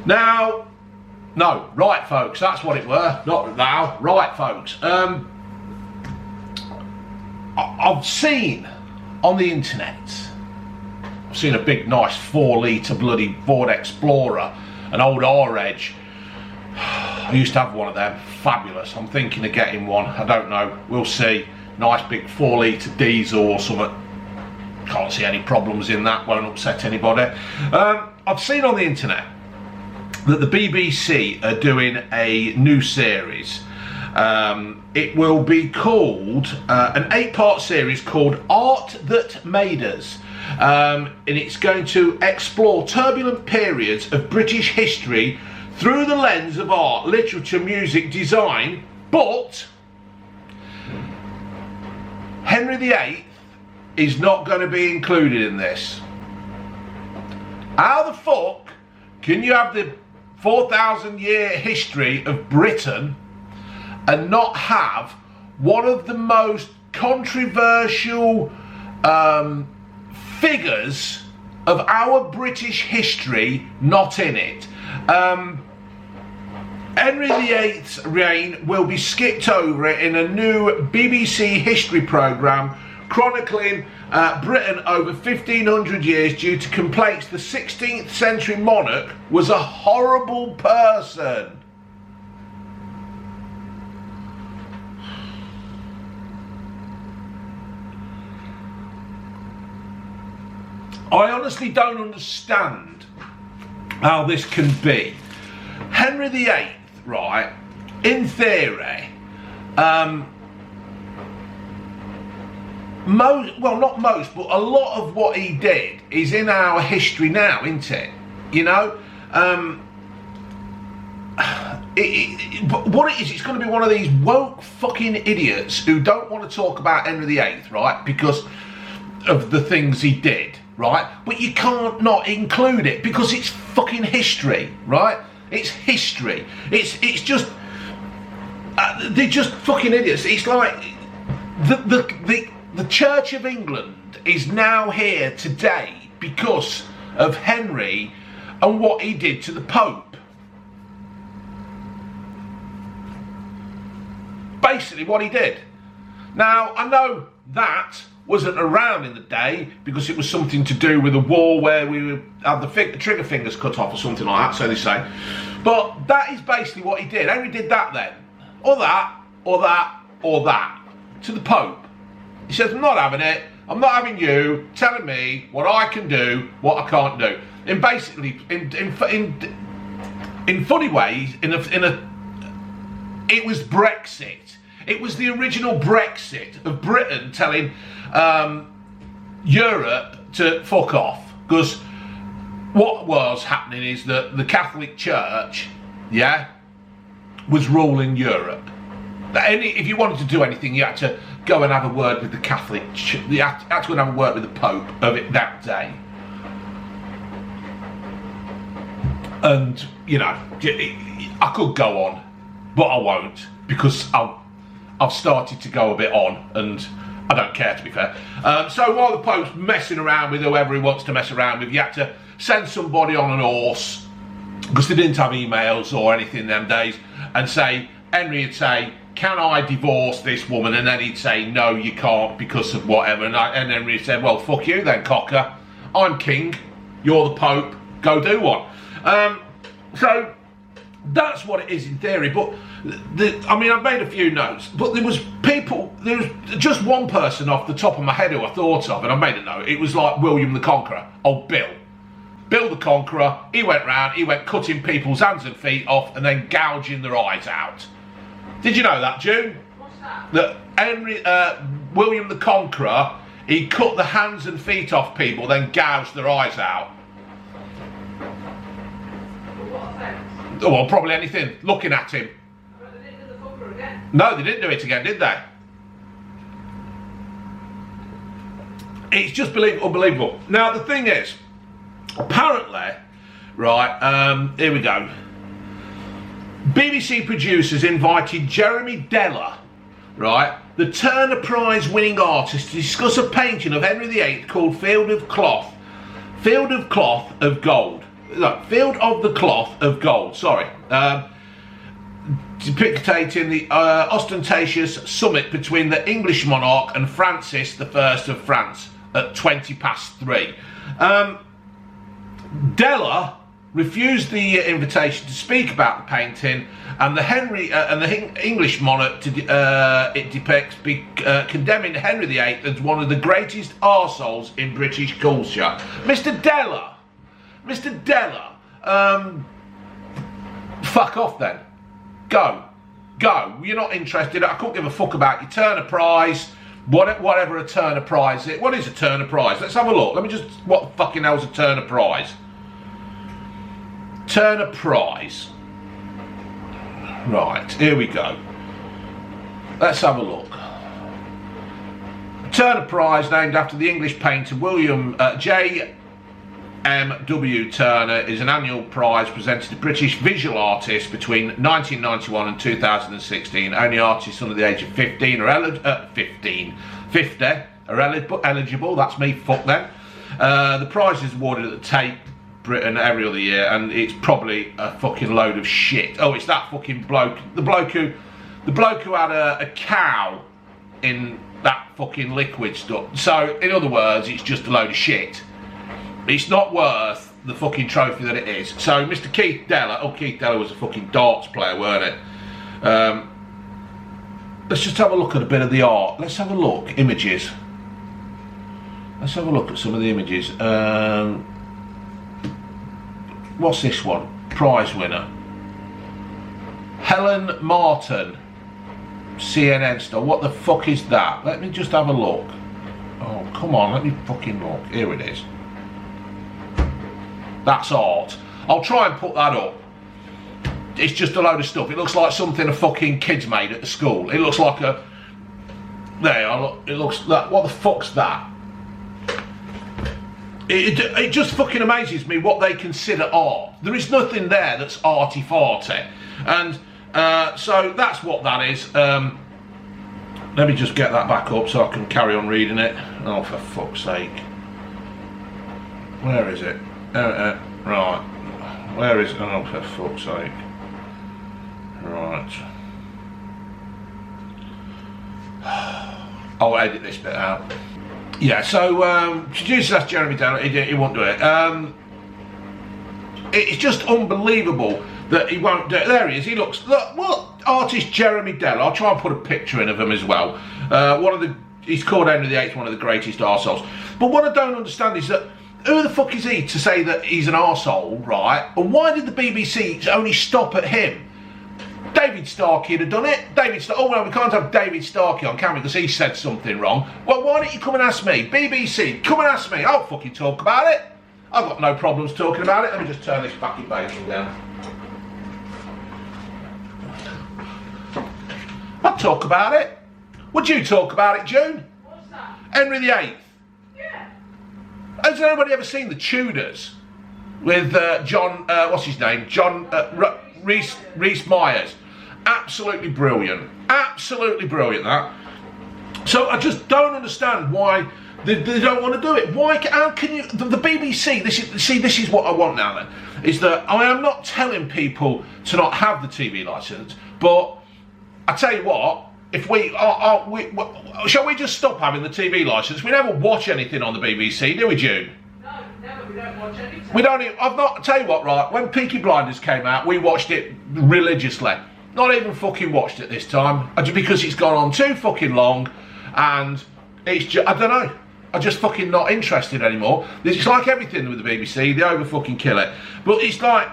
Now, no, right folks, that's what it were, not now, right folks. I've seen on the internet, I've seen a big nice 4-litre bloody Ford Explorer, an old R-Edge. I used to have one of them, fabulous. I'm thinking of getting one, I don't know, we'll see. Nice big 4-litre diesel or something. Can't see any problems in that, won't upset anybody. I've seen on the internet that the BBC are doing a new series. It will be called an 8-part series called Art That Made Us, and it's going to explore turbulent periods of British history through the lens of art, literature, music, design. But Henry the VIII is not going to be included in this. How the fuck can you have the 4,000-year history of Britain and not have one of the most controversial figures of our British history not in it? Henry VIII's reign will be skipped over in a new BBC history programme chronicling Britain over 1500 years due to complaints the 16th century monarch was a horrible person. I honestly don't understand how this can be. Henry the VIII, right, in theory, not most, but a lot of what he did is in our history now, isn't it? You know? But what it is, it's going to be one of these woke fucking idiots who don't want to talk about Henry the VIII, right, because of the things he did, right? But you can't not include it because it's fucking history, right? It's history. It's just they're just fucking idiots. It's like the Church of England is now here today because of Henry and what he did to the Pope. Basically what he did. Now, I know that wasn't around in the day because it was something to do with a war where we had the trigger fingers cut off or something like that, so they say. But that is basically what he did. Henry did that then. Or that, or that, or that. To the Pope. He says, I'm not having it. I'm not having you telling me what I can do, what I can't do. And basically, in funny ways, it was Brexit. It was the original Brexit of Britain telling Europe to fuck off. Because what was happening is that the Catholic Church, yeah, was ruling Europe. If you wanted to do anything, you had to go and have a word with the Catholic Church. You had to go and have a word with the Pope of it that day. And, you know, I could go on, but I won't, because I've started to go a bit on, and I don't care, to be fair. So while the Pope's messing around with whoever he wants to mess around with, you had to send somebody on an horse, because they didn't have emails or anything in them days, and say, Henry would say, can I divorce this woman? And then he'd say, no, you can't because of whatever. And Henry said, well, fuck you then, cocker. I'm king, you're the Pope, go do one. So that's what it is in theory. But I mean, I've made a few notes, but there was just one person off the top of my head who I thought of, and I made a note. It was like William the Conqueror. Oh, Bill the Conqueror. He went round, he went cutting people's hands and feet off and then gouging their eyes out. Did you know that, June? What's that? That William the Conqueror, he cut the hands and feet off people, then gouged their eyes out. For what offence? Oh, well, probably anything. Looking at him. But they didn't do the Conqueror again. No, they didn't do it again, did they? It's just unbelievable. Now, the thing is, apparently, right, here we go. BBC producers invited Jeremy Deller, right, the Turner Prize winning artist, to discuss a painting of Henry VIII called Field of Cloth of Gold. look, Field of the Cloth of Gold, sorry. Depicting the ostentatious summit between the English monarch and Francis I of France at 3:20. Della refused the invitation to speak about the painting, and the English monarch it depicts condemning Henry the VIII as one of the greatest arseholes in British culture. Mr. Della, fuck off then. Go. You're not interested. I couldn't give a fuck about your Turner Prize, whatever a Turner Prize is. What is a Turner Prize? Let's have a look. What the fucking hell's a Turner Prize? Turner Prize. Right, here we go. Let's have a look. Turner Prize, named after the English painter William J.M.W. Turner, is an annual prize presented to British visual artists between 1991 and 2016. Only artists under the age of 50 are eligible. That's me, fuck them. The prize is awarded at the Tate Britain every other year, and it's probably a fucking load of shit. Oh, it's that fucking bloke, the bloke who had a cow in that fucking liquid stuff. So, in other words, it's just a load of shit. It's not worth the fucking trophy that it is. So, Mr. Keith Della, Keith Della was a fucking darts player, weren't it? Let's just have a look at a bit of the art. Let's have a look, images. Let's have a look at some of the images. What's this one? Prize winner. Helen Martin, CNN star. What the fuck is that? Let me just have a look. Oh, come on, let me fucking look. Here it is. That's art. I'll try and put that up. It's just a load of stuff. It looks like something a fucking kid's made at the school. It looks like a... There, it looks... that. What the fuck's that? It just fucking amazes me what they consider art. There is nothing there that's arty-farty. And so that's what that is. Let me just get that back up so I can carry on reading it. Oh, for fuck's sake. Where is it? Right. Where is it? Oh, for fuck's sake. Right. I'll edit this bit out. Yeah, so producers asked Jeremy Della, he won't do it. It's just unbelievable that he won't do it. There he is. He looks. Look, artist Jeremy Della. I'll try and put a picture in of him as well. He's called Henry the VIII one of the greatest arseholes. But what I don't understand is that who the fuck is he to say that he's an arsehole, right? And why did the BBC only stop at him? David Starkey had done it. Oh well, we can't have David Starkey on, can we? Because he said something wrong. Well, why don't you come and ask me? BBC, come and ask me. I'll fucking talk about it. I've got no problems talking about it. Let me just turn this fucking basil down. I'll talk about it. Would you talk about it, June? What's that? Henry the VIII. Yeah. Has anybody ever seen The Tudors? With John, what's his name? John Rhys Myers. Absolutely brilliant. Absolutely brilliant, that. So I just don't understand why they don't want to do it. Why? How can you? The BBC. This is what I want now. Then is that I am not telling people to not have the TV license, but I tell you what. If shall we just stop having the TV license? We never watch anything on the BBC, do we, June? No, never. We don't watch anything. We don't even, I tell you what, right, when Peaky Blinders came out, we watched it religiously. Not even fucking watched it this time, because it's gone on too fucking long, and it's just, I don't know, I'm just fucking not interested anymore. It's like everything with the BBC, they over fucking kill it. But it's like,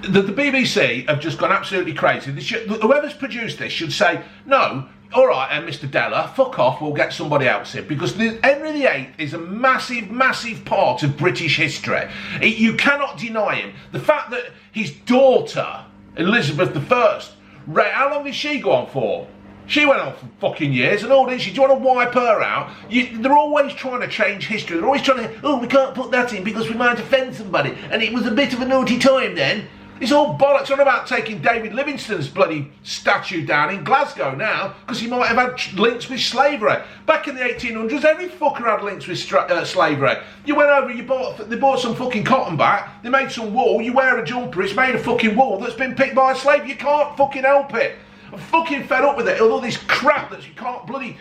the BBC have just gone absolutely crazy. Whoever's produced this should say, no, alright, and Mr. Della, fuck off, we'll get somebody else in. Because Henry the VIII is a massive, massive part of British history. You cannot deny him. The fact that his daughter, Elizabeth I, how long did she go on for? She went on for fucking years and all, didn't she? Do you want to wipe her out? They're always trying to change history. They're always trying to, oh, we can't put that in because we might offend somebody. And it was a bit of a naughty time then. It's all bollocks. I'm about taking David Livingstone's bloody statue down in Glasgow now because he might have had links with slavery. Back in the 1800s, every fucker had links with slavery. You went over, they bought some fucking cotton back, they made some wool, you wear a jumper, it's made of fucking wool that's been picked by a slave. You can't fucking help it. I'm fucking fed up with it. All this crap that you can't bloody...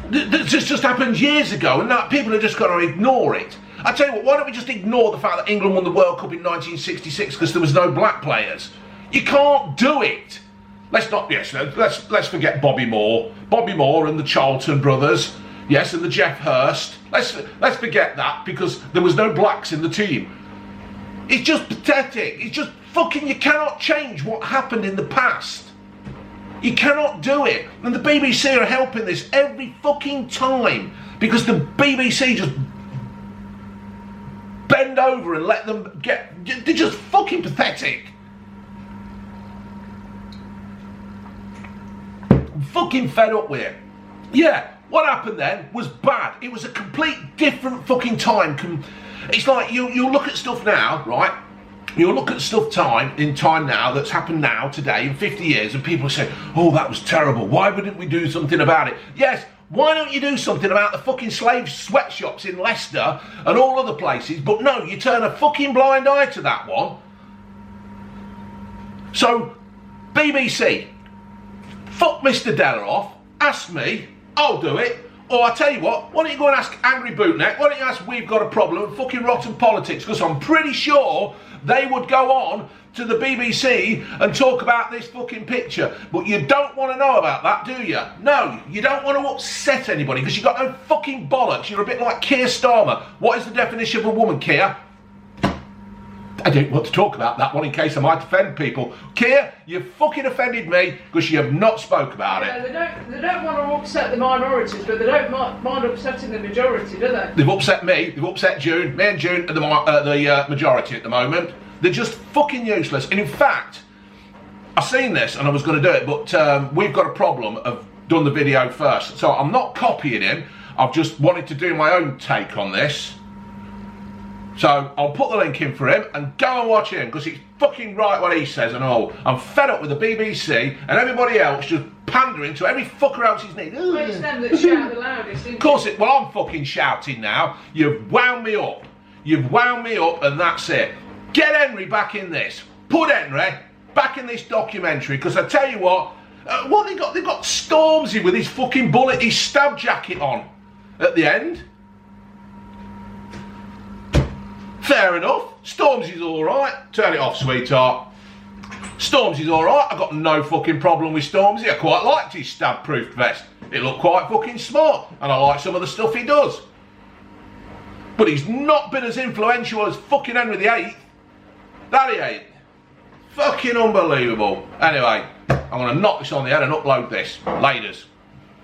That just happened years ago, and now people are just going to ignore it. I tell you what, why don't we just ignore the fact that England won the World Cup in 1966 because there was no black players? You can't do it. Let's forget Bobby Moore and the Charlton brothers, yes, and the Jeff Hurst. Let's forget that because there was no blacks in the team. It's just pathetic. It's just fucking. You cannot change what happened in the past. You cannot do it. And the BBC are helping this every fucking time because the BBC just bend over and let them get... They're just fucking pathetic. I'm fucking fed up with it. Yeah, what happened then was bad. It was a complete different fucking time. It's like you look at stuff now, right? You'll look at stuff in time now that's happened now, today, in 50 years, and people say, oh, that was terrible. Why wouldn't we do something about it? Yes, why don't you do something about the fucking slave sweatshops in Leicester and all other places? But no, you turn a fucking blind eye to that one. So, BBC, fuck Mr. Della off, ask me, I'll do it. Or I tell you what, why don't you go and ask Angry Bootneck, why don't you ask We've Got a Problem with fucking rotten politics? Because I'm pretty sure they would go on to the BBC and talk about this fucking picture. But you don't want to know about that, do you? No, you don't want to upset anybody because you've got no fucking bollocks. You're a bit like Keir Starmer. What is the definition of a woman, Keir? I don't want to talk about that one in case I might offend people. Keir, you fucking offended me because you have not spoke about it. They don't want to upset the minorities, but they don't mind upsetting the majority, do they? They've upset me, they've upset June. Me and June are the majority at the moment. They're just fucking useless. And in fact, I've seen this and I was going to do it, but We've Got a Problem have done the video first. So I'm not copying him. I've just wanted to do my own take on this. So I'll put the link in for him and go and watch him because he's fucking right what he says and all. I'm fed up with the BBC and everybody else just pandering to every fucker else's needs. Well, it's them that shout the loudest, isn't it? Of course it. Well, I'm fucking shouting now. You've wound me up. You've wound me up and that's it. Get Henry back in this. Put Henry back in this documentary because I tell you what they got? They've got Stormzy with his fucking bullet, his stab jacket on at the end. Fair enough. Stormzy's alright. Turn it off, sweetheart. Stormzy's alright. I've got no fucking problem with Stormzy. I quite liked his stab-proof vest. It looked quite fucking smart. And I like some of the stuff he does. But he's not been as influential as fucking Henry the VIII. That he ain't. Fucking unbelievable. Anyway, I'm going to knock this on the head and upload this. Laters.